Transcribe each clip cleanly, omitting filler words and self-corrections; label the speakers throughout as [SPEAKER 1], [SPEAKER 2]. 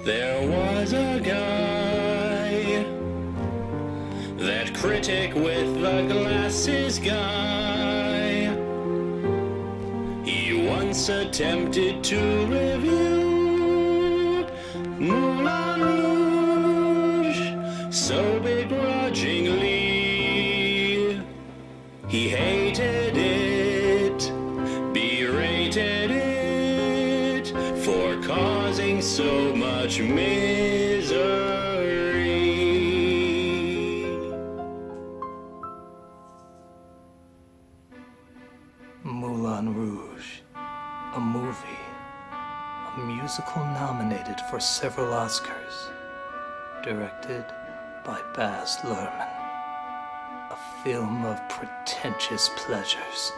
[SPEAKER 1] There was a guy, that critic with the glasses guy. He once attempted to review Moulin Rouge so begrudgingly. He hated it, berated it for causing so much misery.
[SPEAKER 2] Moulin Rouge, a movie, a musical nominated for several Oscars, directed by Baz Luhrmann. A film of pretentious pleasures,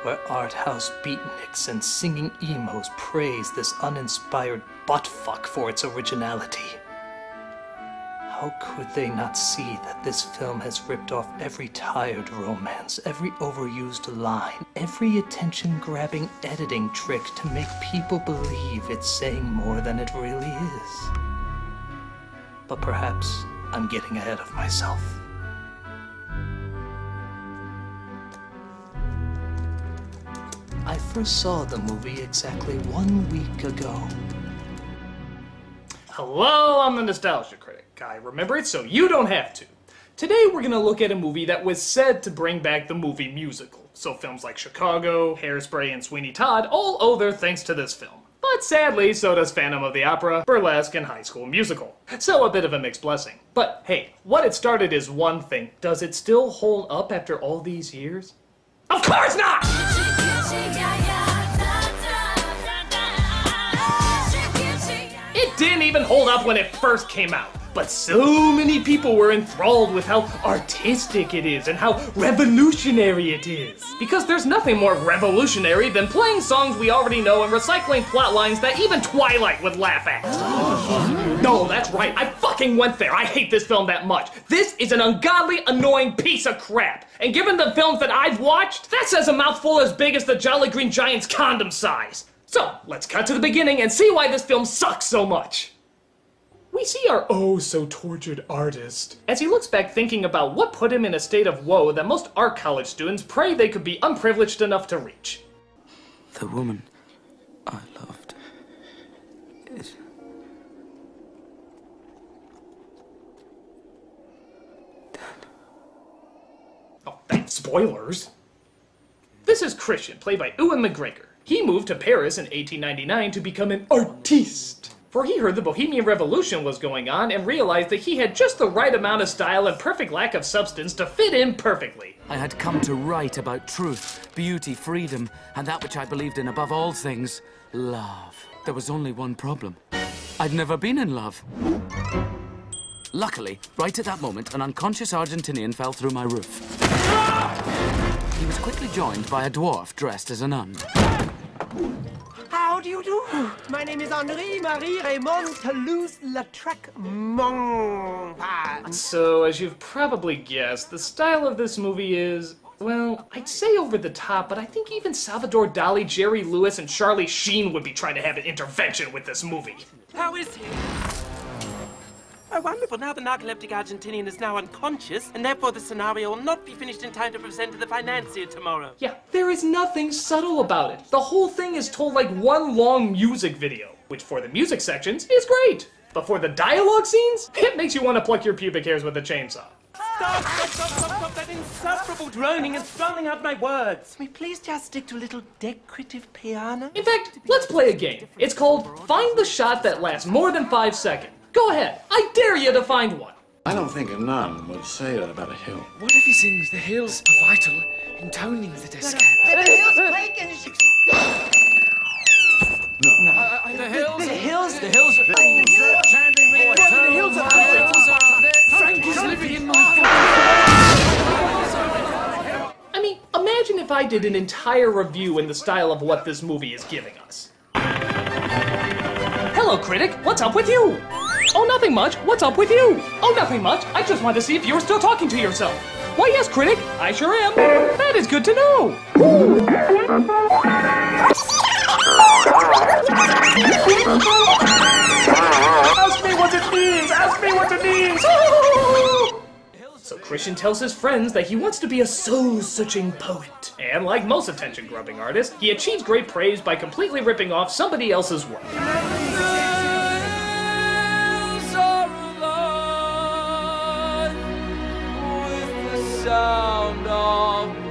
[SPEAKER 2] where art house beatniks and singing emos praise this uninspired buttfuck for its originality. How could they not see that this film has ripped off every tired romance, every overused line, every attention-grabbing editing trick to make people believe it's saying more than it really is? But perhaps I'm getting ahead of myself. I first saw the movie exactly 1 week ago.
[SPEAKER 3] Hello, I'm the Nostalgia Critic. I remember it so you don't have to. Today we're gonna look at a movie that was said to bring back the movie musical. So films like Chicago, Hairspray, and Sweeney Todd all owe their thanks to this film. But sadly, so does Phantom of the Opera, Burlesque, and High School Musical. So a bit of a mixed blessing. But hey, what it started is one thing. Does it still hold up after all these years? Of course not! It didn't even hold up when it first came out. But so many people were enthralled with how artistic it is and how revolutionary it is. Because there's nothing more revolutionary than playing songs we already know and recycling plot lines that even Twilight would laugh at. No, that's right, I fucking went there. I hate this film that much. This is an ungodly, annoying piece of crap. And given the films that I've watched, that says a mouthful as big as the Jolly Green Giant's condom size. So, let's cut to the beginning and see why this film sucks so much. We see our oh-so-tortured artist as he looks back thinking about what put him in a state of woe that most art college students pray they could be unprivileged enough to reach.
[SPEAKER 4] The woman I loved is... dead.
[SPEAKER 3] Oh, thanks, spoilers. This is Christian, played by Ewan McGregor. He moved to Paris in 1899 to become an artiste. For he heard the Bohemian Revolution was going on and realized that he had just the right amount of style and perfect lack of substance to fit in perfectly.
[SPEAKER 4] I had come to write about truth, beauty, freedom, and that which I believed in above all things, love. There was only one problem. I'd never been in love. Luckily, right at that moment, an unconscious Argentinian fell through my roof. He was quickly joined by a dwarf dressed as a nun.
[SPEAKER 5] How do you do? My name is Henri-Marie Raymond Toulouse-Lautrec Montparnasse.
[SPEAKER 3] So, as you've probably guessed, the style of this movie is, well, I'd say over the top, but I think even Salvador Dali, Jerry Lewis, and Charlie Sheen would be trying to have an intervention with this movie.
[SPEAKER 5] How is he? Oh, wonderful. Now the narcoleptic Argentinian is now unconscious, and therefore the scenario will not be finished in time to present to the financier tomorrow.
[SPEAKER 3] Yeah, there is nothing subtle about it. The whole thing is told like one long music video, which for the music sections is great. But for the dialogue scenes, it makes you want to pluck your pubic hairs with a chainsaw.
[SPEAKER 5] Stop! That insufferable droning is drowning out my words. Can we please just stick to a little decorative piano?
[SPEAKER 3] In fact, let's play a game. It's called Find the Shot That Lasts More Than 5 Seconds. Go ahead, I dare you to find one.
[SPEAKER 6] I don't think a nun would say that about a hill.
[SPEAKER 7] What if he sings the hills are vital, intoning the descant?
[SPEAKER 5] The hills quake and...
[SPEAKER 6] No.
[SPEAKER 7] The hills...
[SPEAKER 5] The hills...
[SPEAKER 7] The hills are... Frank is living in my...
[SPEAKER 3] I mean, imagine if I did an entire review in the style of what this movie is giving us. Hello, Critic. What's up with you? Oh, nothing much. What's up with you? Oh, nothing much. I just wanted to see if you were still talking to yourself. Why, yes, Critic. I sure am. That is good to know. Ask me what it means! Ask me what it means! So Christian tells his friends that he wants to be a soul-searching poet. And like most attention-grubbing artists, he achieves great praise by completely ripping off somebody else's work.
[SPEAKER 8] Sound of music.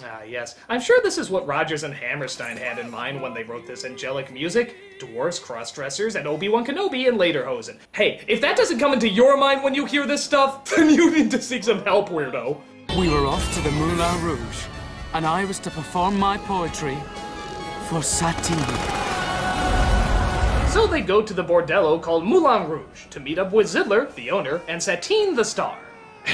[SPEAKER 3] Ah, yes. I'm sure this is what Rodgers and Hammerstein had in mind when they wrote this angelic music. Dwarves, cross-dressers, and Obi-Wan Kenobi in Lederhosen. Hey, if that doesn't come into your mind when you hear this stuff, then you need to seek some help, weirdo.
[SPEAKER 4] We were off to the Moulin Rouge, and I was to perform my poetry for Satine.
[SPEAKER 3] So they go to the bordello called Moulin Rouge to meet up with Zidler, the owner, and Satine, the star.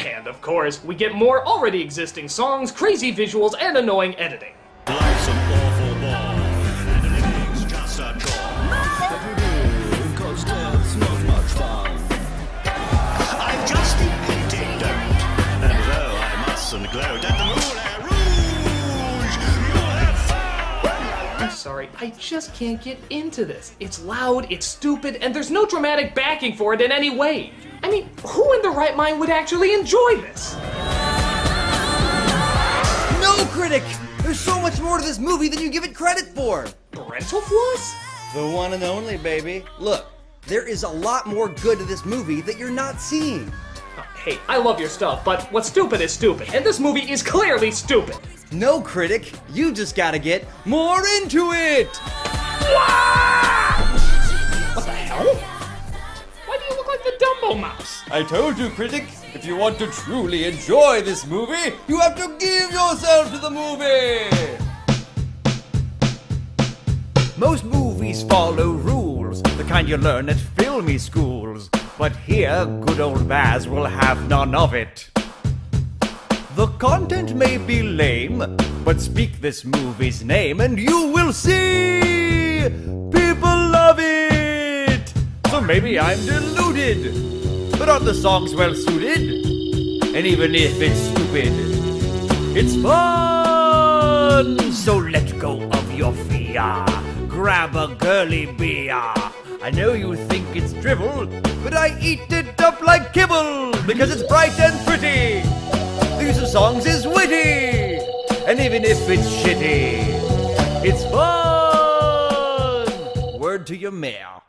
[SPEAKER 3] And of course, we get more already existing songs, crazy visuals, and annoying editing.
[SPEAKER 1] Life's an awful ball, and living's just a chore. Cause death's not much fun. I've just the antidote, and though I mustn't gloat at the Moulin Rouge, you'll have fun.
[SPEAKER 3] I'm sorry, I just can't get into this. It's loud, it's stupid, and there's no dramatic backing for it in any way. I mean, who in their right mind would actually enjoy this?
[SPEAKER 9] No, Critic! There's so much more to this movie than you give it credit for!
[SPEAKER 3] Parental flaws?
[SPEAKER 9] The one and only, baby. Look, there is a lot more good to this movie that you're not seeing.
[SPEAKER 3] Hey, I love your stuff, but what's stupid is stupid, and this movie is clearly stupid.
[SPEAKER 9] No, Critic, you just gotta get more into it!
[SPEAKER 3] What the hell? Why do you look like the Dumbo mouse?
[SPEAKER 9] I told you, Critic, if you want to truly enjoy this movie, you have to give yourself to the movie! Most movies follow rules, the kind you learn at filmy schools. But here, good old Baz will have none of it. The content may be lame, but speak this movie's name and you will see people love it. So maybe I'm deluded, but aren't the songs well suited? And even if it's stupid, it's fun. So let go of your fear, grab a girly beer. I know you think it's drivel, but I eat it up like kibble because it's bright and pretty. The use of songs is witty, and even if it's shitty, it's fun. Word to your mayor.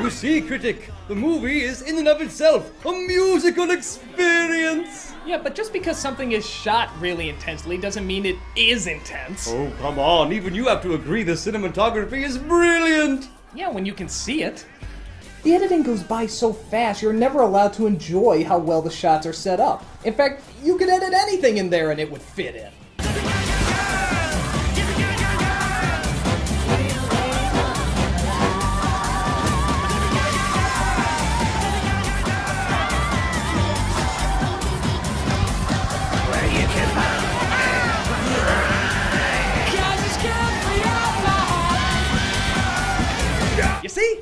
[SPEAKER 9] You see, Critic, the movie is in and of itself a musical experience.
[SPEAKER 3] Yeah, but just because something is shot really intensely doesn't mean it is intense.
[SPEAKER 9] Oh, come on, even you have to agree the cinematography is brilliant.
[SPEAKER 3] Yeah, when you can see it. The editing goes by so fast, you're never allowed to enjoy how well the shots are set up. In fact, you could edit anything in there and it would fit in. You see?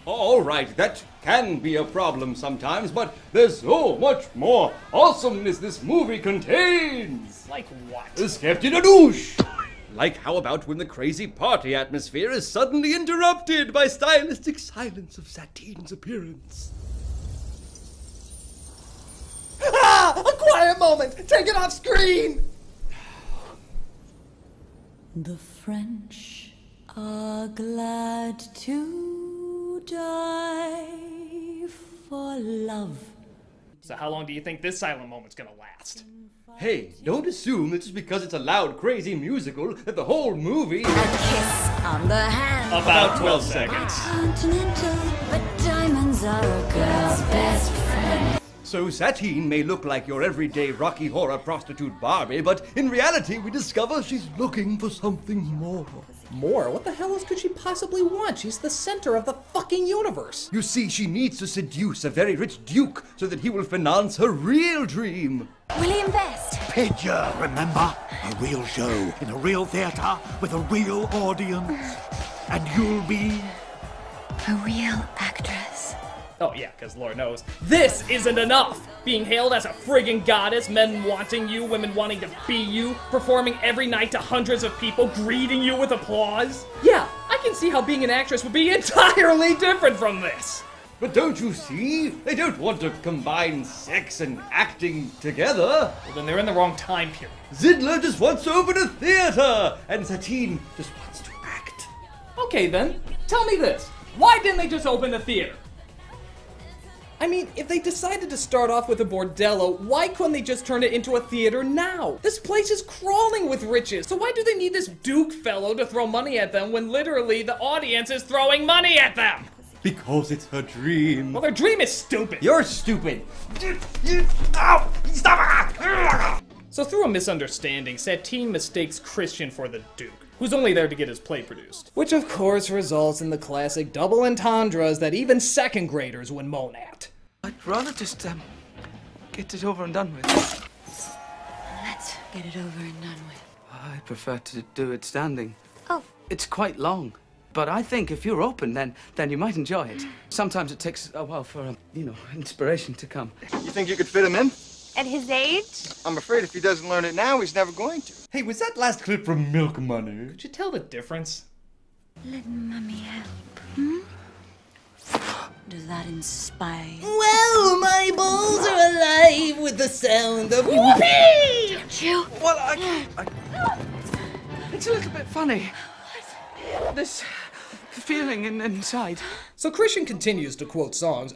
[SPEAKER 9] All right, that can be a problem sometimes, but there's so much more awesomeness this movie contains.
[SPEAKER 3] Like what?
[SPEAKER 9] The Skepti da douche. Like how about when the crazy party atmosphere is suddenly interrupted by stylistic silence of Satine's appearance.
[SPEAKER 3] Ah! A quiet moment! Take it off screen!
[SPEAKER 10] The French are glad to die for love.
[SPEAKER 3] So how long do you think this silent moment's gonna last?
[SPEAKER 9] Hey, don't assume that just because it's a loud, crazy musical that the whole movie...
[SPEAKER 10] A kiss on the hand.
[SPEAKER 3] About 12 seconds.
[SPEAKER 10] Continental, but diamonds are a girl's best friend.
[SPEAKER 9] So Satine may look like your everyday Rocky Horror prostitute Barbie, but in reality we discover she's looking for something more.
[SPEAKER 3] More? What the hell else could she possibly want? She's the center of the fucking universe.
[SPEAKER 9] You see, she needs to seduce a very rich duke so that he will finance her real dream.
[SPEAKER 10] Will he invest?
[SPEAKER 11] Picture, remember? A real show in a real theater with a real audience. And you'll be...
[SPEAKER 10] A real actress.
[SPEAKER 3] Oh yeah, because Lord knows. This isn't enough! Being hailed as a friggin' goddess, men wanting you, women wanting to be you, performing every night to hundreds of people, greeting you with applause. Yeah, I can see how being an actress would be entirely different from this!
[SPEAKER 9] But don't you see? They don't want to combine sex and acting together.
[SPEAKER 3] Well, then they're in the wrong time period.
[SPEAKER 9] Zidler just wants to open a theater, and Satine just wants to act.
[SPEAKER 3] Okay then, tell me this. Why didn't they just open the theater? I mean, if they decided to start off with a bordello, why couldn't they just turn it into a theater now? This place is crawling with riches, so why do they need this Duke fellow to throw money at them when literally the audience is throwing money at them?
[SPEAKER 9] Because it's her dream.
[SPEAKER 3] Well, their dream is stupid.
[SPEAKER 9] You're stupid. Ow! Stop!
[SPEAKER 3] So through a misunderstanding, Satine mistakes Christian for the Duke, who's only there to get his play produced. Which of course results in the classic double entendres that even second graders would moan at.
[SPEAKER 4] I'd rather just, get it over and done with.
[SPEAKER 10] Let's get it over and done with.
[SPEAKER 4] I prefer to do it standing.
[SPEAKER 10] Oh.
[SPEAKER 4] It's quite long. But I think if you're open, then you might enjoy it. Sometimes it takes a while for, inspiration to come.
[SPEAKER 8] You think you could fit him in?
[SPEAKER 12] At his age?
[SPEAKER 8] I'm afraid if he doesn't learn it now, he's never going to.
[SPEAKER 9] Hey, was that last clip from Milk Money?
[SPEAKER 3] Could you tell the difference?
[SPEAKER 10] Let Mummy help. Hmm? Does that inspire you?
[SPEAKER 13] Well, my balls are alive with the sound of
[SPEAKER 10] whoopee! Don't you?
[SPEAKER 4] Well, I... It's a little bit funny. This feeling inside.
[SPEAKER 3] So Christian continues to quote songs,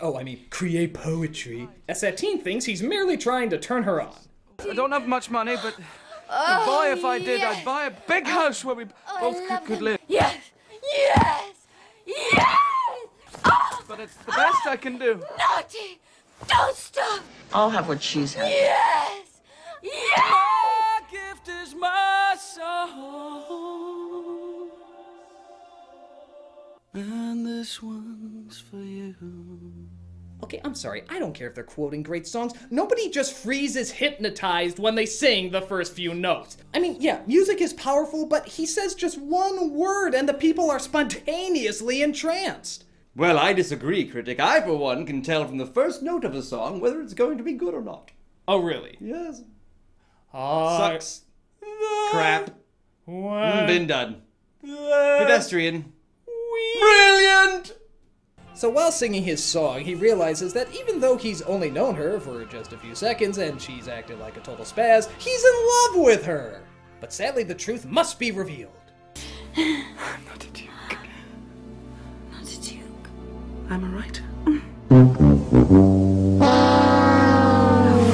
[SPEAKER 3] create poetry, as Satine thinks he's merely trying to turn her on.
[SPEAKER 4] I don't have much money, but boy, if I did, I'd buy a big house where we both could live.
[SPEAKER 10] Yes! Yes! Yes! Oh!
[SPEAKER 4] But it's the best I can do.
[SPEAKER 10] Naughty! Don't stop!
[SPEAKER 13] I'll have what she's having.
[SPEAKER 10] Yes! Yes!
[SPEAKER 4] My gift is my song. And this one's for you.
[SPEAKER 3] Okay, I'm sorry, I don't care if they're quoting great songs. Nobody just freezes hypnotized when they sing the first few notes. I mean, yeah, music is powerful, but he says just one word and the people are spontaneously entranced.
[SPEAKER 9] Well, I disagree, Critic. I, for one, can tell from the first note of a song whether it's going to be good or not.
[SPEAKER 3] Oh, really?
[SPEAKER 9] Yes. Sucks. Crap. Been done. Pedestrian. Brilliant!
[SPEAKER 3] So while singing his song, he realizes that even though he's only known her for just a few seconds and she's acted like a total spaz, he's in love with her. But sadly, the truth must be revealed.
[SPEAKER 4] I'm not a duke.
[SPEAKER 10] Not a duke.
[SPEAKER 4] I'm a writer.
[SPEAKER 10] A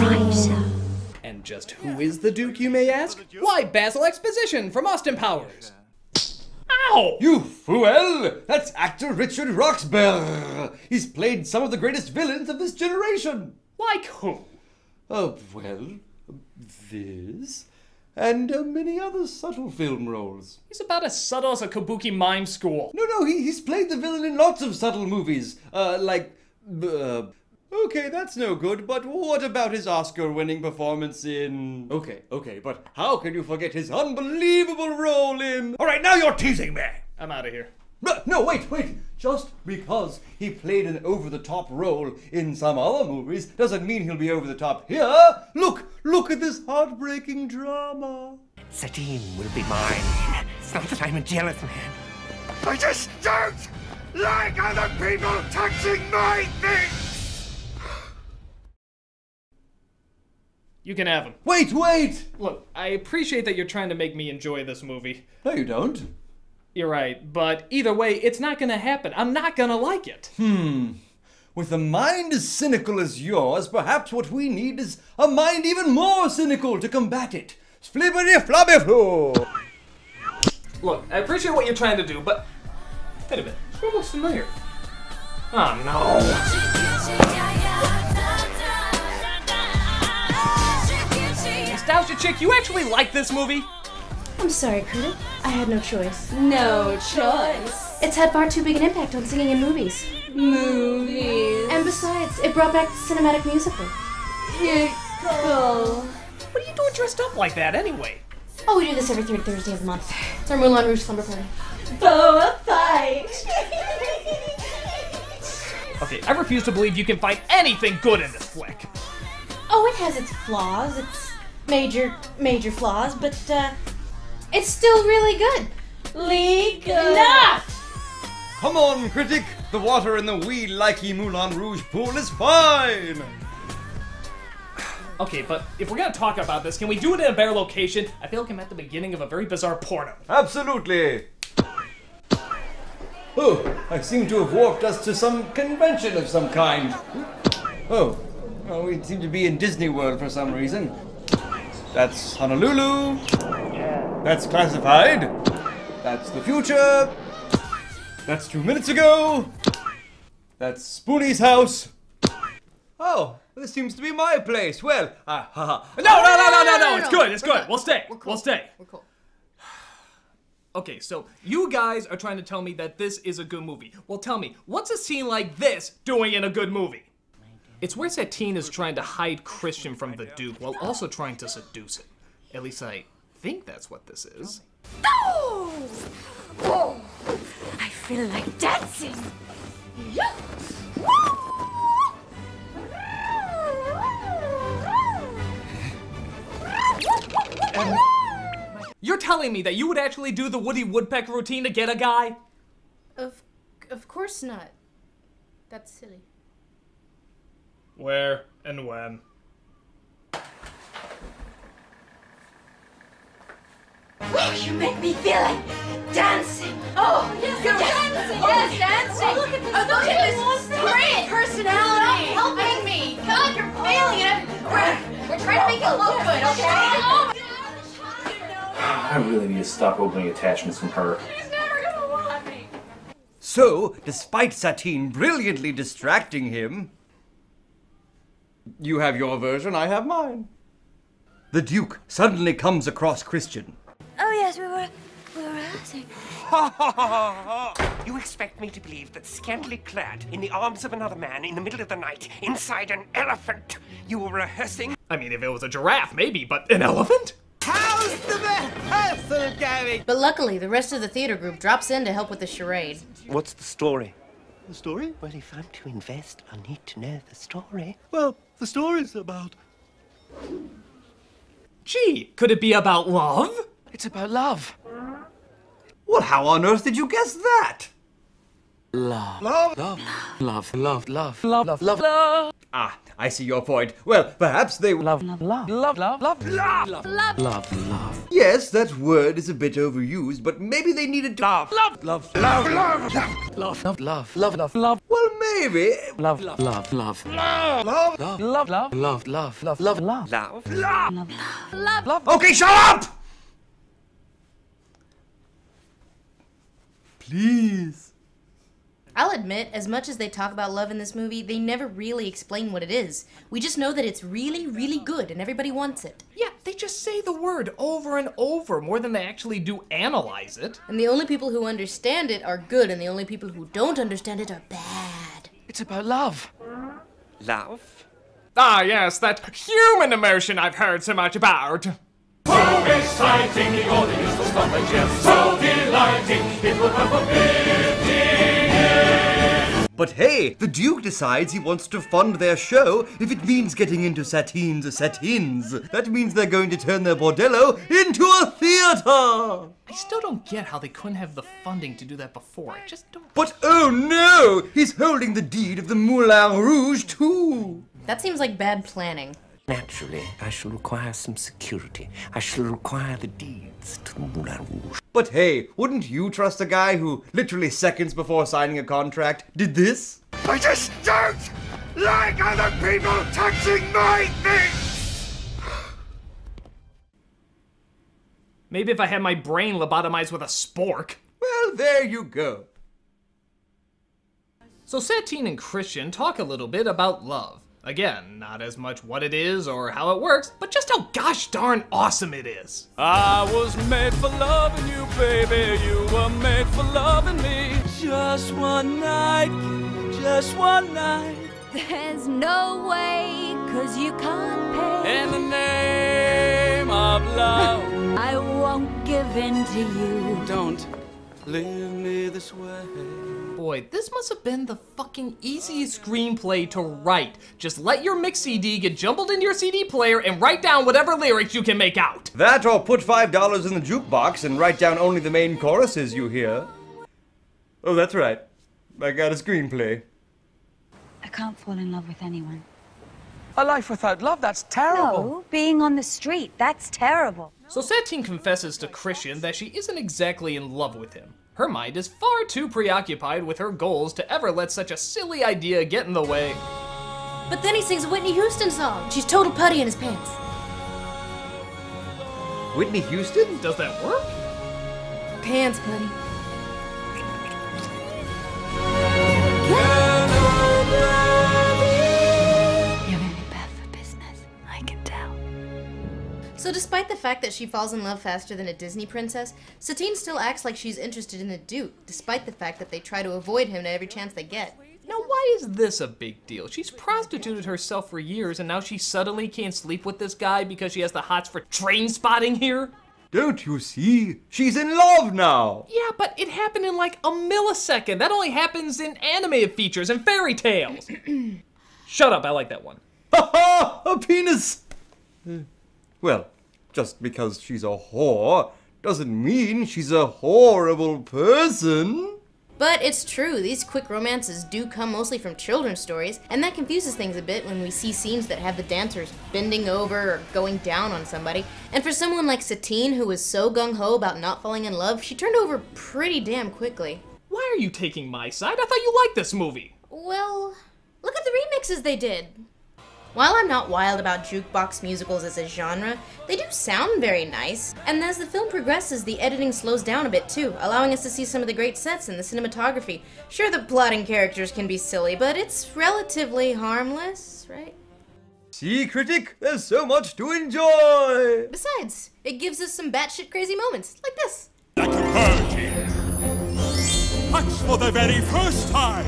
[SPEAKER 10] writer.
[SPEAKER 3] And just who is the Duke, you may ask? Why, Basil Exposition from Austin Powers. Ow!
[SPEAKER 9] You fool! That's actor Richard Roxburgh. He's played some of the greatest villains of this generation.
[SPEAKER 3] Like who?
[SPEAKER 9] Well, this, and many other subtle film roles.
[SPEAKER 3] He's about as subtle as a kabuki mime school.
[SPEAKER 9] No, he's played the villain in lots of subtle movies, okay, that's no good, but what about his Oscar-winning performance in... Okay, but how can you forget his unbelievable role in...
[SPEAKER 11] All right, now you're teasing me.
[SPEAKER 3] I'm out of here.
[SPEAKER 9] No, wait. Just because he played an over-the-top role in some other movies doesn't mean he'll be over the top here. Look at this heartbreaking drama.
[SPEAKER 5] Satine will be mine. It's not that I'm a jealous man. I just don't like other people touching my things!
[SPEAKER 3] You can have him.
[SPEAKER 9] Wait!
[SPEAKER 3] Look, I appreciate that you're trying to make me enjoy this movie.
[SPEAKER 9] No, you don't.
[SPEAKER 3] You're right, but either way, it's not gonna happen. I'm not gonna like it.
[SPEAKER 9] With a mind as cynical as yours, perhaps what we need is a mind even more cynical to combat it. Flippity-floppy-floo!
[SPEAKER 3] Look, I appreciate what you're trying to do, but... Wait a minute, it looks familiar. Oh, no. Nostalgia chick, you actually like this movie?
[SPEAKER 12] I'm sorry, Critic. I had no choice.
[SPEAKER 10] No choice.
[SPEAKER 12] It's had far too big an impact on singing in movies.
[SPEAKER 10] Movies.
[SPEAKER 12] And besides, it brought back the cinematic musical.
[SPEAKER 10] Cool.
[SPEAKER 3] What are you doing dressed up like that anyway?
[SPEAKER 12] Oh, we do this every third Thursday of the month. It's our Moulin Rouge slumber party.
[SPEAKER 10] Boa fight.
[SPEAKER 3] Okay, I refuse to believe you can find anything good in this flick.
[SPEAKER 12] Oh, it has its flaws. It's major flaws, but it's still really good. League enough!
[SPEAKER 9] Come on, Critic! The water in the wee likey Moulin Rouge pool is fine!
[SPEAKER 3] Okay, but if we're gonna talk about this, can we do it in a better location? I feel like I'm at the beginning of a very bizarre porno.
[SPEAKER 9] Absolutely! Oh, I seem to have walked us to some convention of some kind. Oh, well, we seem to be in Disney World for some reason. That's Honolulu. That's classified. That's the future. That's 2 minutes ago. That's Spoonie's house. Oh, this seems to be my place. Well, haha.
[SPEAKER 3] No, it's good, it's good. We'll stay. We'll stay.
[SPEAKER 12] We're cool.
[SPEAKER 3] Okay, so you guys are trying to tell me that this is a good movie. Well, tell me, what's a scene like this doing in a good movie? It's where Satine is trying to hide Christian from the Duke while also trying to seduce him. At least I think that's what this is.
[SPEAKER 10] Oh! Whoa! I feel like dancing. Yeah.
[SPEAKER 3] You're telling me that you would actually do the Woody Woodpecker routine to get a guy?
[SPEAKER 12] Of course not. That's silly.
[SPEAKER 3] Where and when?
[SPEAKER 10] Oh, you make me feel like dancing. Oh, yes, dancing. Yes, dancing. Oh, look at this great personality. Stop helping me. God, you're failing it. We're trying to make it look good, okay?
[SPEAKER 14] I really need to stop opening attachments from her.
[SPEAKER 10] He's never gonna want me.
[SPEAKER 9] So, despite Satine brilliantly distracting him, you have your version, I have mine. The Duke suddenly comes across Christian.
[SPEAKER 10] Oh, yes, we were rehearsing.
[SPEAKER 5] You expect me to believe that scantily clad in the arms of another man in the middle of the night inside an elephant, you were rehearsing?
[SPEAKER 3] I mean, if it was a giraffe, maybe, but an elephant?
[SPEAKER 13] How's the rehearsal going?
[SPEAKER 12] But luckily, the rest of the theater group drops in to help with the charade.
[SPEAKER 5] What's the story?
[SPEAKER 11] The story?
[SPEAKER 5] Well, if I'm to invest, I'll need to know the story.
[SPEAKER 11] Well, the story's about...
[SPEAKER 3] Gee, could it be about love?
[SPEAKER 7] It's about love.
[SPEAKER 9] Well, how on earth did you guess that?
[SPEAKER 4] Love.
[SPEAKER 11] Love?
[SPEAKER 4] Love. Love. Love. Love. Love. Love. Love. Love.
[SPEAKER 9] Ah, I see your point. Well, perhaps they...
[SPEAKER 4] Love. Love. Love. Love. Love. Love.
[SPEAKER 10] Love.
[SPEAKER 4] Love. Love.
[SPEAKER 9] Yes, that word is a bit overused, but maybe they needed to...
[SPEAKER 7] Love.
[SPEAKER 9] Love.
[SPEAKER 7] Love.
[SPEAKER 11] Love, love,
[SPEAKER 4] Love. Love. Love. Love. Love. Love.
[SPEAKER 9] Well, maybe...
[SPEAKER 4] Love. Love. Love. Love.
[SPEAKER 11] love,
[SPEAKER 4] Love. Love. Love. Love. Love. Love. Love.
[SPEAKER 5] Love?
[SPEAKER 10] Love.
[SPEAKER 4] Love.
[SPEAKER 9] Okay, shut up! Please.
[SPEAKER 12] I'll admit, as much as they talk about love in this movie, they never really explain what it is. We just know that it's really, really good and everybody wants it.
[SPEAKER 3] Yeah, they just say the word over and over more than they actually do analyze it.
[SPEAKER 12] And the only people who understand it are good, and the only people who don't understand it are bad.
[SPEAKER 7] It's about love.
[SPEAKER 5] Love?
[SPEAKER 3] Ah, yes, that human emotion I've heard so much about.
[SPEAKER 1] So exciting, the audience will stop and cheer. So delighting, it will come for 50 years.
[SPEAKER 9] But hey, the Duke decides he wants to fund their show if it means getting into Satine's Satines. That means they're going to turn their bordello into a theater!
[SPEAKER 3] I still don't get how they couldn't have the funding to do that before. I just don't...
[SPEAKER 9] But oh no! He's holding the deed of the Moulin Rouge too!
[SPEAKER 12] That seems like bad planning.
[SPEAKER 5] Naturally, I shall require some security. I shall require the deeds to the Moulin Rouge.
[SPEAKER 9] But hey, wouldn't you trust a guy who, literally seconds before signing a contract, did this?
[SPEAKER 11] I just don't like other people touching my things!
[SPEAKER 3] Maybe if I had my brain lobotomized with a spork.
[SPEAKER 9] Well, there you go.
[SPEAKER 3] So Satine and Christian talk a little bit about love. Again, not as much what it is or how it works, but just how gosh darn awesome it is.
[SPEAKER 4] I was made for loving you, baby. You were made for loving me. Just one night, just one night.
[SPEAKER 10] There's no way, 'cause you can't pay.
[SPEAKER 4] In the name of love.
[SPEAKER 10] I won't give in to you.
[SPEAKER 4] Don't.
[SPEAKER 15] leave me this way.
[SPEAKER 3] Boy, this must have been the fucking easiest screenplay to write. Just let your mix CD get jumbled into your CD player and write down whatever lyrics you can make out.
[SPEAKER 9] That or put $5 in the jukebox and write down only the main choruses you hear. Oh, that's right. I got a screenplay.
[SPEAKER 16] I can't fall in love with anyone.
[SPEAKER 7] A life without love, that's terrible.
[SPEAKER 16] No, being on the street, that's terrible.
[SPEAKER 3] So Satine confesses to Christian that she isn't exactly in love with him. Her mind is far too preoccupied with her goals to ever let such a silly idea get in the way.
[SPEAKER 12] But then he sings a Whitney Houston song. She's total putty in his pants.
[SPEAKER 9] Whitney Houston?
[SPEAKER 3] Does that work?
[SPEAKER 12] Pants putty. So despite the fact that she falls in love faster than a Disney princess, Satine still acts like she's interested in the Duke, despite the fact that they try to avoid him at every chance they get.
[SPEAKER 3] Now why is this a big deal? She's prostituted herself for years and now she suddenly can't sleep with this guy because she has the hots for train spotting here?
[SPEAKER 9] Don't you see? She's in love now!
[SPEAKER 3] Yeah, but it happened in like a millisecond. That only happens in animated features and fairy tales. Shut up, I like that one.
[SPEAKER 9] Ha ha! A penis! Well, just because she's a whore doesn't mean she's a horrible person.
[SPEAKER 12] But it's true, these quick romances do come mostly from children's stories, and that confuses things a bit when we see scenes that have the dancers bending over or going down on somebody. And for someone like Satine, who was so gung-ho about not falling in love, she turned over pretty damn quickly.
[SPEAKER 3] Why are you taking my side? I thought you liked this movie.
[SPEAKER 12] Well, look at the remixes they did. While I'm not wild about jukebox musicals as a genre, they do sound very nice. And as the film progresses, the editing slows down a bit too, allowing us to see some of the great sets and the cinematography. Sure, the plot and characters can be silly, but it's relatively harmless, right?
[SPEAKER 9] See, Critic? There's so much to enjoy!
[SPEAKER 12] Besides, it gives us some batshit crazy moments, like this.
[SPEAKER 11] Like a virgin, touched for the very first time.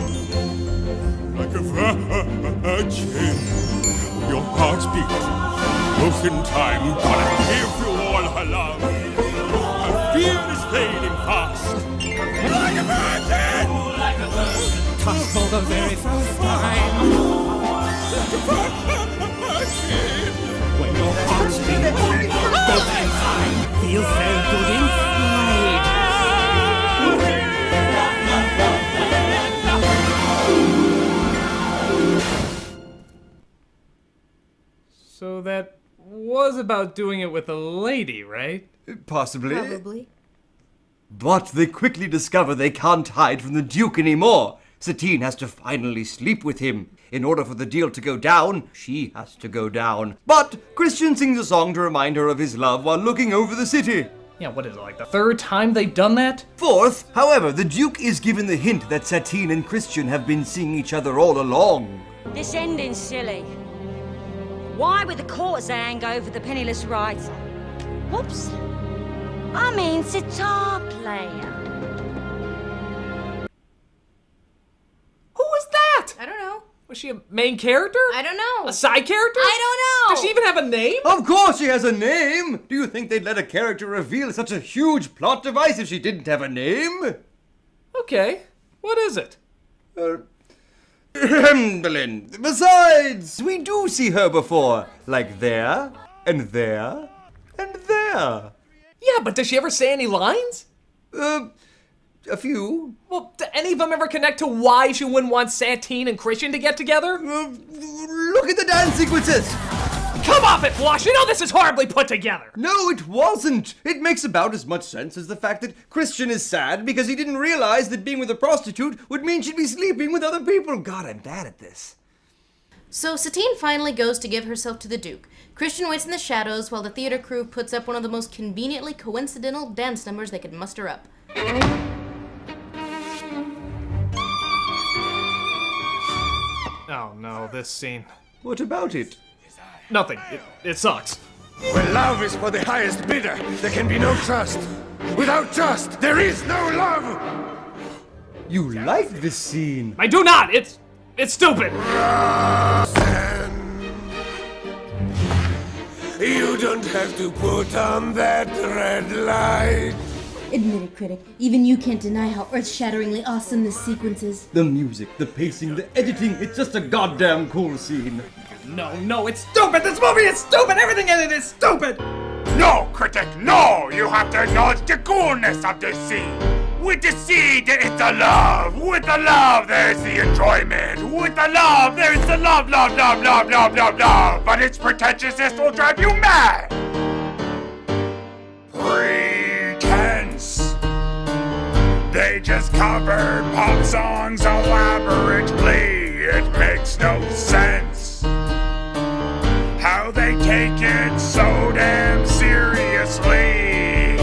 [SPEAKER 11] Like a virgin. Your heart's beat, both in time, gonna give you all her love. Her fear is fading fast. Like a virgin! Like a virgin! Touched for the very first time. Like a virgin! When your heart's beat, both in time, feels so good inside.
[SPEAKER 3] So that was about doing it with a lady, right?
[SPEAKER 9] Possibly.
[SPEAKER 12] Probably.
[SPEAKER 9] But they quickly discover they can't hide from the Duke anymore. Satine has to finally sleep with him. In order for the deal to go down, she has to go down. But Christian sings a song to remind her of his love while looking over the city.
[SPEAKER 3] Yeah, what is it, like the third time they've done that?
[SPEAKER 9] Fourth, however, the Duke is given the hint that Satine and Christian have been seeing each other all along.
[SPEAKER 16] This ending's silly. Why would the courtesan go for the penniless writer? Whoops. I mean, sitar player.
[SPEAKER 3] Who was that?
[SPEAKER 12] I don't know.
[SPEAKER 3] Was she a main character?
[SPEAKER 12] I don't know.
[SPEAKER 3] A side character?
[SPEAKER 12] I don't know.
[SPEAKER 3] Does she even have a name?
[SPEAKER 9] Of course she has a name! Do you think they'd let a character reveal such a huge plot device if she didn't have a name?
[SPEAKER 3] Okay. What is it?
[SPEAKER 9] Berlin. Besides, we do see her before. Like there, and there, and there.
[SPEAKER 3] Yeah, but does she ever say any lines?
[SPEAKER 9] A few.
[SPEAKER 3] Well, do any of them ever connect to why she wouldn't want Satine and Christian to get together?
[SPEAKER 9] Look at the dance sequences!
[SPEAKER 3] Come off it, Blush! You know this is horribly put together!
[SPEAKER 9] No, it wasn't! It makes about as much sense as the fact that Christian is sad because he didn't realize that being with a prostitute would mean she'd be sleeping with other people. God, I'm bad at this.
[SPEAKER 12] So Satine finally goes to give herself to the Duke. Christian waits in the shadows while the theater crew puts up one of the most conveniently coincidental dance numbers they could muster up.
[SPEAKER 3] Oh no, this scene.
[SPEAKER 9] What about it?
[SPEAKER 3] Nothing. It sucks.
[SPEAKER 11] When love is for the highest bidder, there can be no trust. Without trust, there is no love!
[SPEAKER 9] You like this scene?
[SPEAKER 3] I do not! It's stupid!
[SPEAKER 11] You don't have to put on that red light.
[SPEAKER 17] Admit it, Critic. Even you can't deny how earth-shatteringly awesome this sequence is.
[SPEAKER 9] The music, the pacing, the editing, it's just a goddamn cool scene.
[SPEAKER 3] No, it's stupid! This movie is stupid! Everything in it is stupid!
[SPEAKER 11] No, Critic, no! You have to acknowledge the coolness of this scene! With the seed, there is the love! With the love, there is the enjoyment! With the love, there is the love! But its pretentiousness will drive you mad! Pretense! They just covered pop songs elaborately! It makes no sense! How they take it so damn seriously.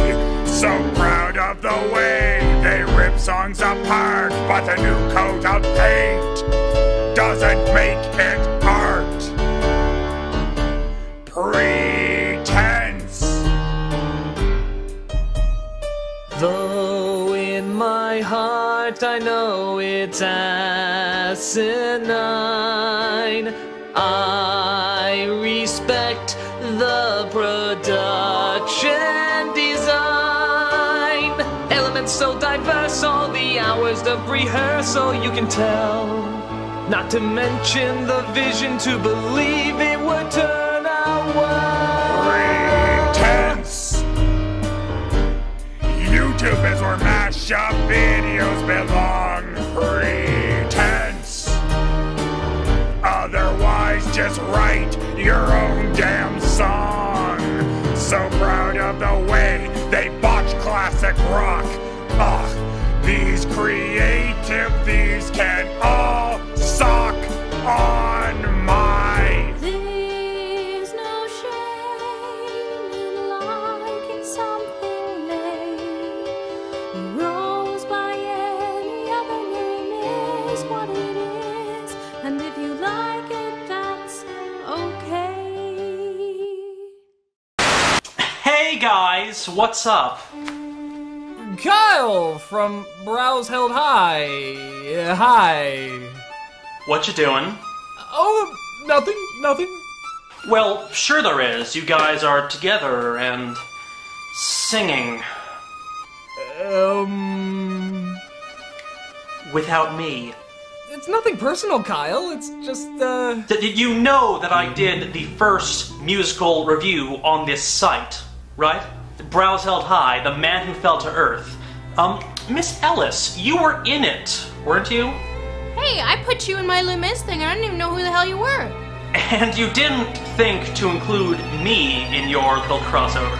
[SPEAKER 11] So proud of the way they rip songs apart, but a new coat of paint doesn't make it art. Pretense.
[SPEAKER 2] Though in my heart I know it's asinine, I respect the production design. Elements so diverse, all the hours of rehearsal you can tell. Not to mention the vision to believe it would turn out well.
[SPEAKER 11] Pretense. YouTube is where mashup videos belong. Pretense. Otherwise, just write your own damn song. So proud of the way they botch classic rock. Ugh, these creative thieves can all suck on my.
[SPEAKER 10] There's no shame in liking something lame. A rose by any other name is what it is. And if you like it, that's okay.
[SPEAKER 18] Hey guys, what's up?
[SPEAKER 3] Kyle from Brows Held High. Hi.
[SPEAKER 18] What you doing?
[SPEAKER 3] Oh, nothing.
[SPEAKER 18] Well, sure there is. You guys are together and singing. Without me.
[SPEAKER 3] It's nothing personal, Kyle. It's just,
[SPEAKER 18] Did you know that I did the first musical review on this site, right? Brows Held High, The Man Who Fell to Earth. Miss Ellis, you were in it, weren't you?
[SPEAKER 12] Hey, I put you in my Les Mis thing and I didn't even know who the hell you were.
[SPEAKER 18] And you didn't think to include me in your little crossover.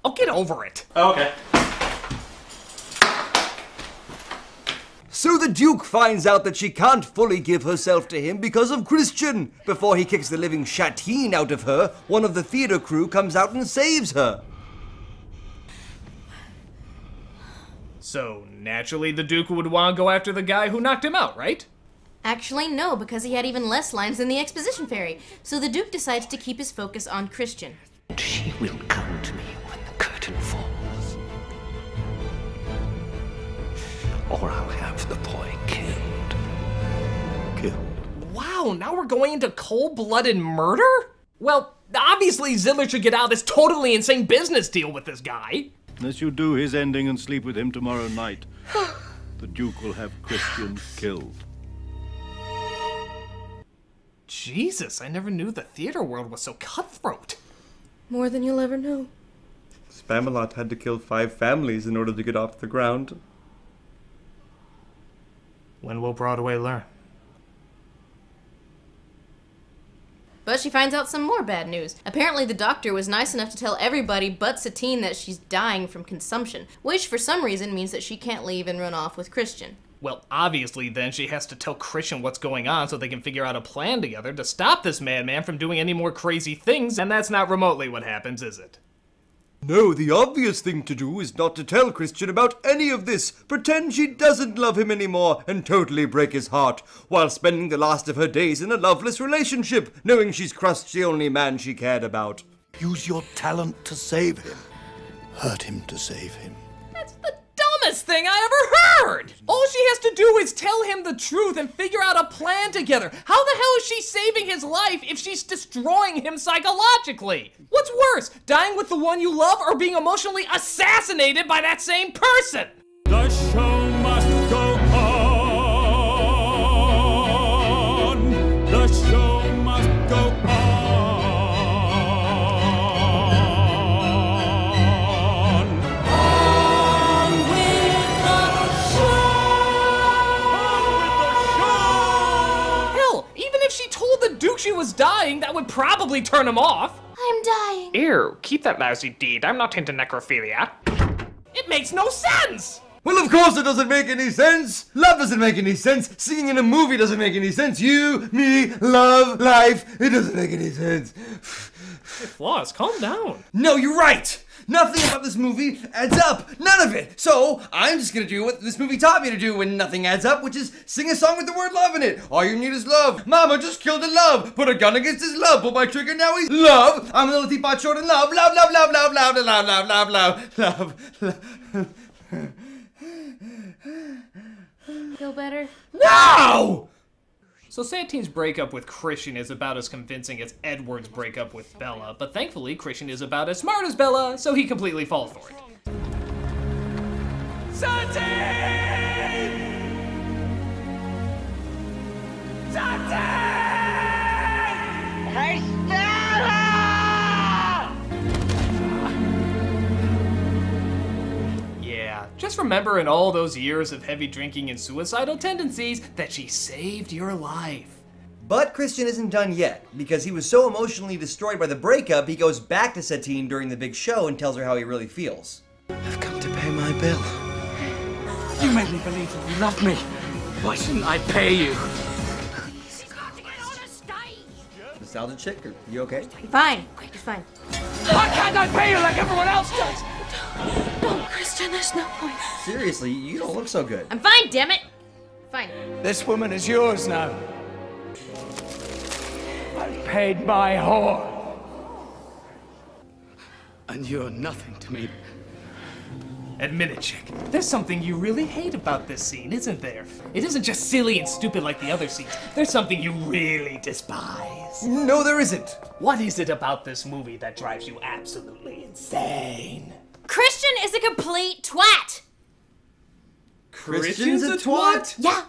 [SPEAKER 3] I'll get over it.
[SPEAKER 18] Okay.
[SPEAKER 9] So the Duke finds out that she can't fully give herself to him because of Christian. Before he kicks the living shatteen out of her, one of the theater crew comes out and saves her.
[SPEAKER 3] So, naturally the Duke would want to go after the guy who knocked him out, right?
[SPEAKER 12] Actually, no, because he had even less lines than the exposition fairy. So the Duke decides to keep his focus on Christian.
[SPEAKER 2] She will come to me when the curtain falls. Or I'll have the boy killed.
[SPEAKER 3] Wow, now we're going into cold-blooded murder? Well, obviously Ziller should get out of this totally insane business deal with this guy.
[SPEAKER 19] Unless you do his ending and sleep with him tomorrow night, the Duke will have Christian killed.
[SPEAKER 3] Jesus, I never knew the theater world was so cutthroat.
[SPEAKER 12] More than you'll ever know.
[SPEAKER 20] Spamalot had to kill 5 families in order to get off the ground.
[SPEAKER 3] When will Broadway learn?
[SPEAKER 12] But she finds out some more bad news. Apparently the doctor was nice enough to tell everybody but Satine that she's dying from consumption, which for some reason means that she can't leave and run off with Christian.
[SPEAKER 3] Well, obviously then she has to tell Christian what's going on so they can figure out a plan together to stop this madman from doing any more crazy things, and that's not remotely what happens, is it?
[SPEAKER 9] No, the obvious thing to do is not to tell Christian about any of this. Pretend she doesn't love him anymore and totally break his heart, while spending the last of her days in a loveless relationship, knowing she's crushed the only man she cared about.
[SPEAKER 6] Use your talent to save him. Hurt him to save him.
[SPEAKER 3] That's the dumbest thing I ever heard! All she has to do is tell him the truth and figure out a plan together. How the hell is she saving his life if she's destroying him psychologically? What's worse, dying with the one you love or being emotionally assassinated by that same person?
[SPEAKER 11] The show must go on. The show must go on. On with the show.
[SPEAKER 3] Hell, even if she told the Duke she was dying, that would probably turn him off.
[SPEAKER 12] I'm dying.
[SPEAKER 3] Ew, keep that lousy deed. I'm not into necrophilia. It makes no sense!
[SPEAKER 9] Well, of course it doesn't make any sense! Love doesn't make any sense! Singing in a movie doesn't make any sense! You, me, love, life, it doesn't make any sense!
[SPEAKER 3] Floss, calm down.
[SPEAKER 9] No, you're right! Nothing about this movie adds up! None of it! So, I'm just gonna do what this movie taught me to do when nothing adds up, which is sing a song with the word love in it! All you need is love! Mama just killed a love! Put a gun against his love! Pull my trigger, now he's love! I'm a little teapot short in love! Love, love, love, love, love, love, love, love, love, love.
[SPEAKER 12] Feel better?
[SPEAKER 9] No!
[SPEAKER 3] So Satine's breakup with Christian is about as convincing as Edward's breakup with Bella, but thankfully Christian is about as smart as Bella, so he completely falls for it.
[SPEAKER 11] Satine! Satine!
[SPEAKER 3] Yeah, just remember in all those years of heavy drinking and suicidal tendencies that she saved your life.
[SPEAKER 9] But Christian isn't done yet, because he was so emotionally destroyed by the breakup, he goes back to Satine during the big show and tells her how he really feels.
[SPEAKER 15] I've come to pay my bill.
[SPEAKER 4] You made me believe that you loved me. Why shouldn't I pay you?
[SPEAKER 9] Nostalgia chick, are you okay?
[SPEAKER 12] Fine. It's fine.
[SPEAKER 4] Why can't I pay you like everyone else does?
[SPEAKER 10] No, Christian, there's no point.
[SPEAKER 9] Seriously, you don't look so good.
[SPEAKER 12] I'm fine, damn it. Fine.
[SPEAKER 7] This woman is yours now. I've paid my whore.
[SPEAKER 4] And you're nothing to me.
[SPEAKER 3] Admit it, chick. There's something you really hate about this scene, isn't there? It isn't just silly and stupid like the other scenes. There's something you really despise.
[SPEAKER 9] No, there isn't.
[SPEAKER 3] What is it about this movie that drives you absolutely insane?
[SPEAKER 12] Christian is a complete twat!
[SPEAKER 9] Christian's a twat?
[SPEAKER 12] Yeah.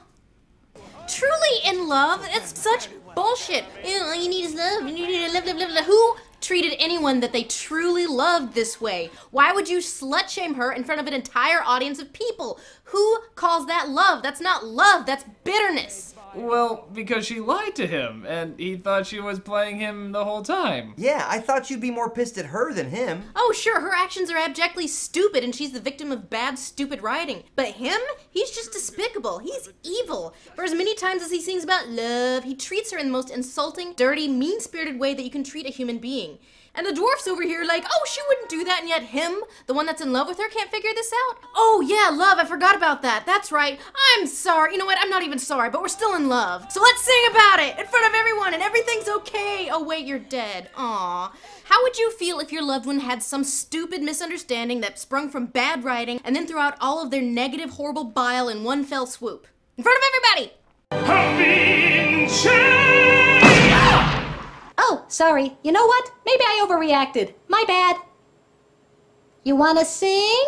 [SPEAKER 12] Truly in love? That's such bullshit. All you need is love. You need to love, love, love, love. Who treated anyone that they truly loved this way? Why would you slut shame her in front of an entire audience of people? Who calls that love? That's not love, that's bitterness.
[SPEAKER 3] Well, because she lied to him, and he thought she was playing him the whole time.
[SPEAKER 9] Yeah, I thought you'd be more pissed at her than him.
[SPEAKER 12] Oh, sure, her actions are abjectly stupid and she's the victim of bad, stupid writing. But him? He's just despicable. He's evil. For as many times as he sings about love, he treats her in the most insulting, dirty, mean-spirited way that you can treat a human being. And the dwarf's over here like, oh, she wouldn't do that, and yet him, the one that's in love with her, can't figure this out? Oh, yeah, love, I forgot about that. That's right. I'm sorry. You know what? I'm not even sorry, but we're still in love. So let's sing about it in front of everyone, and everything's okay. Oh, wait, you're dead. Aw. How would you feel if your loved one had some stupid misunderstanding that sprung from bad writing and then threw out all of their negative, horrible bile in one fell swoop? In front of everybody!
[SPEAKER 10] Oh, sorry. You know what? Maybe I overreacted. My bad. You wanna sing?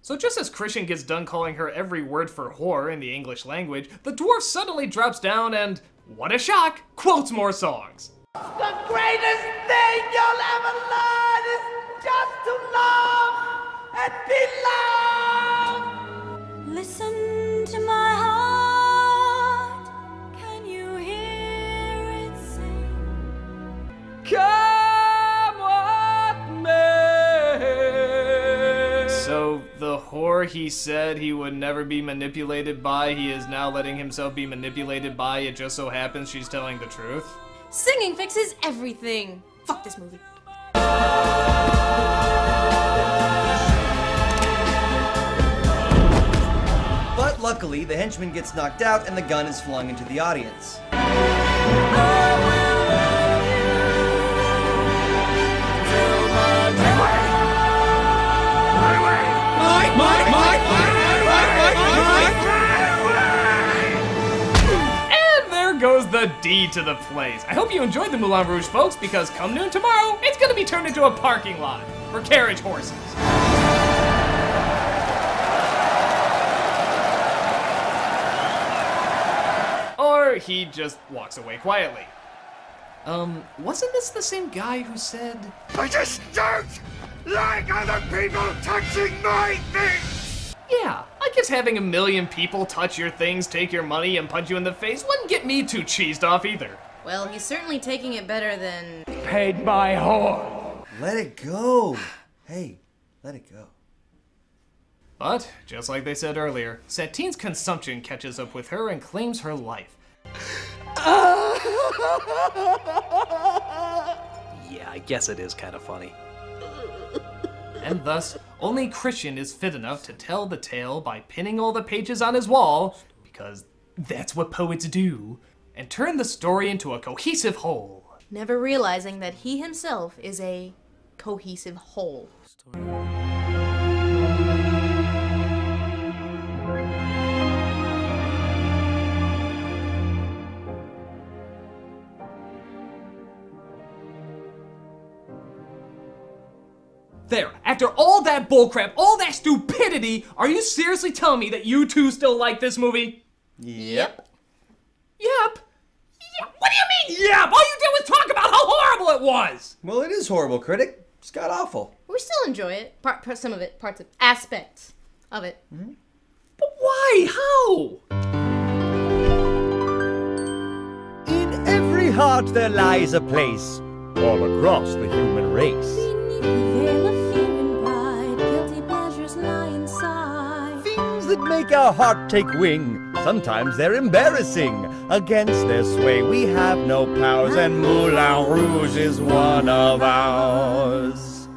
[SPEAKER 3] So just as Christian gets done calling her every word for whore in the English language, the dwarf suddenly drops down and, what a shock, quotes more songs.
[SPEAKER 11] The greatest thing you'll ever learn is just to love and be loved.
[SPEAKER 10] Listen to my heart. Can you hear it sing?
[SPEAKER 3] he said he would never be manipulated by, he is now letting himself be manipulated by, it just so happens she's telling the truth?
[SPEAKER 12] Singing fixes everything. Fuck this movie.
[SPEAKER 9] But luckily, the henchman gets knocked out and the gun is flung into the audience.
[SPEAKER 3] And there goes the D to the plays. I hope you enjoyed the Moulin Rouge, folks, because come noon tomorrow, it's gonna be turned into a parking lot for carriage horses. Or he just walks away quietly. Wasn't this the same guy who said,
[SPEAKER 11] I just don't like other people touching my things!
[SPEAKER 3] yeah, I guess having a million people touch your things, take your money, and punch you in the face wouldn't get me too cheesed off either.
[SPEAKER 12] Well, he's certainly taking it better than...
[SPEAKER 3] Paid my whore.
[SPEAKER 9] Let it go. Hey, let it go.
[SPEAKER 3] But, just like they said earlier, Satine's consumption catches up with her and claims her life.
[SPEAKER 2] Yeah, I guess it is kind of funny.
[SPEAKER 3] And thus, only Christian is fit enough to tell the tale by pinning all the pages on his wall, because that's what poets do, and turn the story into a cohesive whole.
[SPEAKER 12] Never realizing that he himself is a cohesive whole.
[SPEAKER 3] There, after all that bullcrap, all that stupidity, are you seriously telling me that you two still like this movie?
[SPEAKER 9] Yep.
[SPEAKER 3] Yep? What do you mean, yep? All you did was talk about how horrible it was!
[SPEAKER 9] Well, it is horrible, Critic. It's god awful.
[SPEAKER 12] We still enjoy it. Some of it. Parts of aspects of it.
[SPEAKER 9] Mm-hmm.
[SPEAKER 3] But why? How?
[SPEAKER 9] In every heart there lies a place, all across the human race. That make our heart take wing. Sometimes they're embarrassing. Against their sway we have no powers, and Moulin Rouge is one of ours.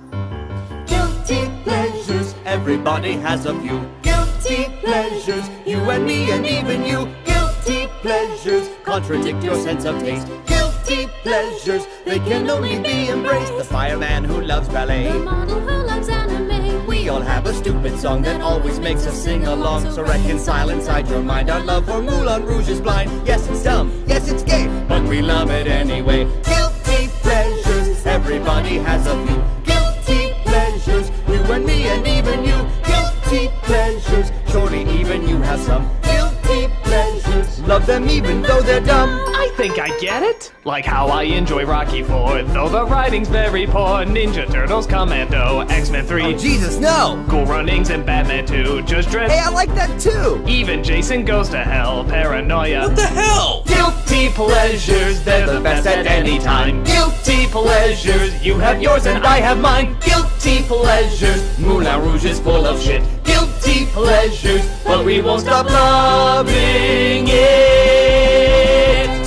[SPEAKER 9] Guilty pleasures, everybody has a few. Guilty pleasures, you and me and even you. Guilty pleasures, contradict your sense of taste. Guilty pleasures, they can only be embraced. The fireman who loves ballet,
[SPEAKER 10] The model who loves anime.
[SPEAKER 9] we all have a stupid song that always makes us sing along. So reconcile inside your mind. Our love for Moulin Rouge is blind. Yes, it's dumb. Yes, it's gay. But we love it anyway. Guilty pleasures. Everybody has a few. Guilty pleasures. You and me and even you. Guilty pleasures. Surely even you have some. Guilty pleasures. Love them even though they're dumb.
[SPEAKER 3] I think I get it. Like how I enjoy Rocky 4, though the writing's very poor. Ninja Turtles, Commando, X-Men 3.
[SPEAKER 9] Oh, Jesus, no!
[SPEAKER 3] Cool Runnings and Batman 2, Just Dredd.
[SPEAKER 9] Hey, I like that too!
[SPEAKER 3] Even Jason Goes to Hell, Paranoia.
[SPEAKER 9] What the hell?
[SPEAKER 3] Guilty pleasures, they're the best at any time. Guilty pleasures, you have yours and I have mine. Guilty pleasures, Moulin Rouge is full of shit. Guilty pleasures, but we won't stop loving it.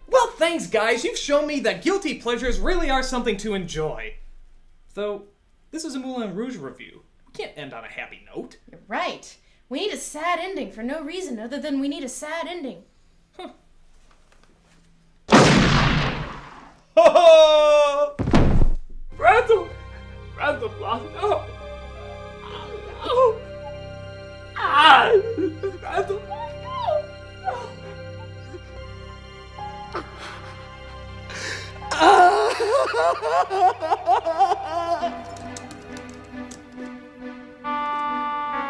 [SPEAKER 3] Well, thanks, guys. You've shown me that guilty pleasures really are something to enjoy. Though, this is a Moulin Rouge review. We can't end on a happy note.
[SPEAKER 12] You're right. We need a sad ending for no reason other than we need a sad ending.
[SPEAKER 3] Huh. Random! Random, no! No! Ah! Random, no!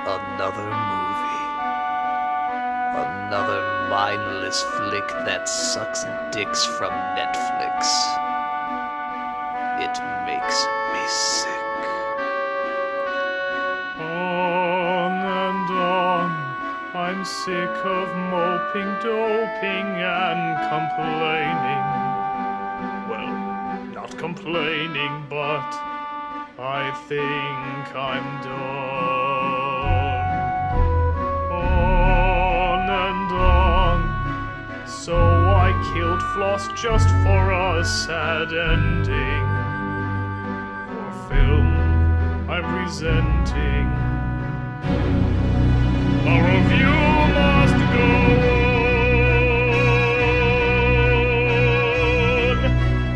[SPEAKER 2] Another movie. Another mindless flick that sucks dicks from Netflix. It makes me sick.
[SPEAKER 21] On and on, I'm sick of moping, doping, and complaining. Well, not complaining, but I think I'm done. On and on. So I killed Floss just for a sad ending. For film, I'm resenting. A review must go on.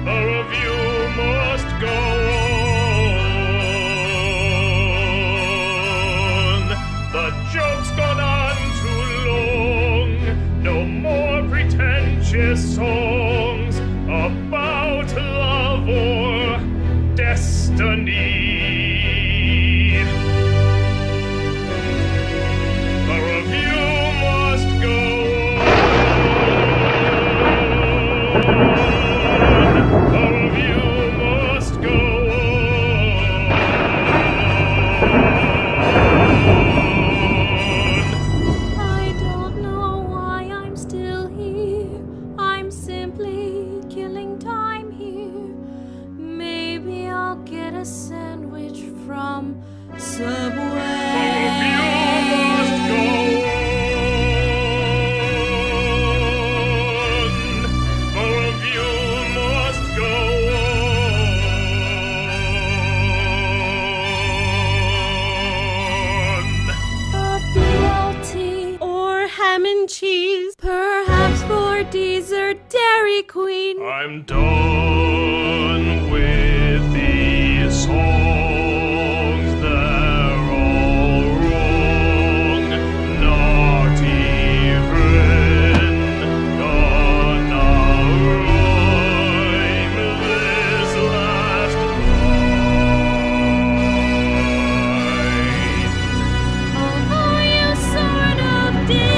[SPEAKER 21] A review must go on. The joke's gone on too long. No more pretentious songs about love or destiny. A review must go on. A review must go on.
[SPEAKER 8] I don't know why I'm still here. I'm simply killing time here. Maybe I'll get a sandwich from Subway. Cheese, perhaps for dessert, Dairy Queen.
[SPEAKER 21] I'm done with these songs, they're all wrong, not even gonna rhyme this last line.
[SPEAKER 8] Although you sort of did.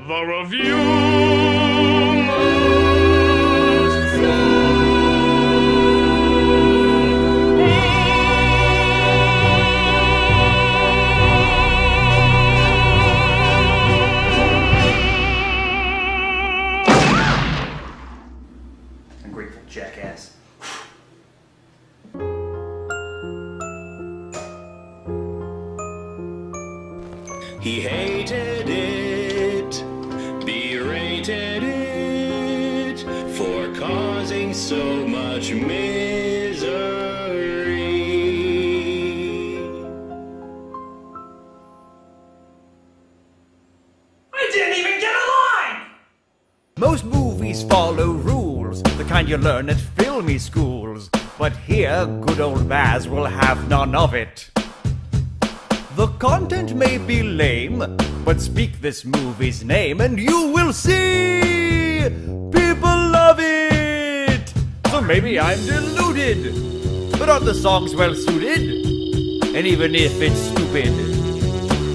[SPEAKER 21] The review
[SPEAKER 14] Ungrateful jackass.
[SPEAKER 1] He hated it, berated it, for causing so much misery.
[SPEAKER 9] I didn't even get a line! Most movies follow rules, the kind you learn at filmy schools. But here, good old Baz will have none of it. The content may be lame, but speak this movie's name and you will see people love it. So maybe I'm deluded, but aren't the songs well suited? And even if it's stupid,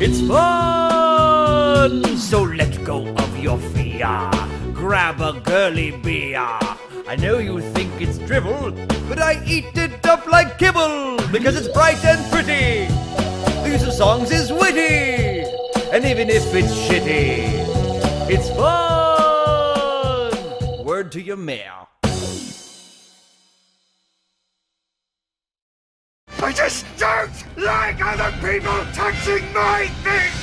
[SPEAKER 9] it's fun. So let go of your fear, grab a girly beer. I know you think it's drivel, but I eat it up like kibble because it's bright and pretty. The use of songs is witty, and even if it's shitty, it's fun. Word to your mayor.
[SPEAKER 11] I just don't like other people touching my things!